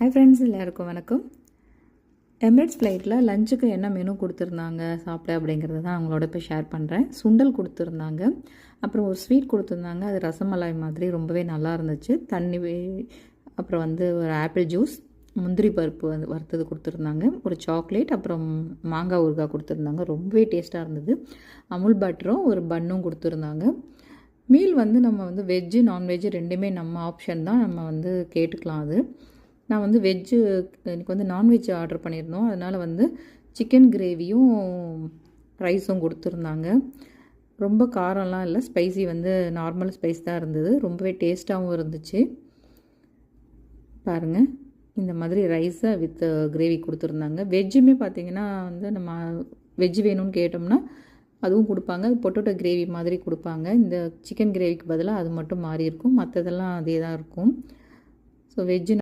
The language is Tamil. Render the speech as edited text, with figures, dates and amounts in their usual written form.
ஹாய் ஃப்ரெண்ட்ஸ், எல்லாருக்கும் வணக்கம். எமிரேட்ஸ் ஃப்ளைட்டில் லஞ்சுக்கு என்ன மெனு கொடுத்துருந்தாங்க சாப்பிட அப்படிங்கிறது தான் அவங்களோட இப்போ ஷேர் பண்ணுறேன். சுண்டல் கொடுத்துருந்தாங்க, அப்புறம் ஒரு ஸ்வீட் கொடுத்துருந்தாங்க. அது ரசமலாய் மாதிரி ரொம்பவே நல்லா இருந்துச்சு. தண்ணி அப்புறம் ஒரு ஆப்பிள் ஜூஸ், முந்திரி பருப்பு வறுத்தது கொடுத்துருந்தாங்க, ஒரு சாக்லேட், அப்புறம் மாங்காய் ஊறுகாய் கொடுத்துருந்தாங்க. ரொம்பவே டேஸ்ட்டாக இருந்தது. அமுல் பட்டரும் ஒரு பன்னும் கொடுத்துருந்தாங்க. மீல் நம்ம வெஜ்ஜு நான்வெஜ்ஜு ரெண்டுமே நம்ம ஆப்ஷன் தான், நம்ம கேட்டுக்கலாம். அது நான் வெஜ்ஜு எனக்கு நான்வெஜ் ஆர்டர் பண்ணியிருந்தோம். அதனால் சிக்கன் கிரேவியும் ரைஸும் கொடுத்துருந்தாங்க. ரொம்ப காரம்லாம் இல்லை, ஸ்பைசி நார்மல் ஸ்பைஸ் தான் இருந்தது. ரொம்பவே டேஸ்ட்டாகவும் இருந்துச்சு. பாருங்கள், இந்த மாதிரி ரைஸை வித் கிரேவி கொடுத்துருந்தாங்க. வெஜ்ஜுமே பார்த்திங்கன்னா நம்ம வெஜ்ஜு வேணும்னு கேட்டோம்னா அதுவும் கொடுப்பாங்க. பொட்டேட்டோ கிரேவி மாதிரி கொடுப்பாங்க. இந்த சிக்கன் கிரேவிக்கு பதிலாக அது மட்டும் மாறி இருக்கும், மற்றதெல்லாம் அதே தான் இருக்கும். So veg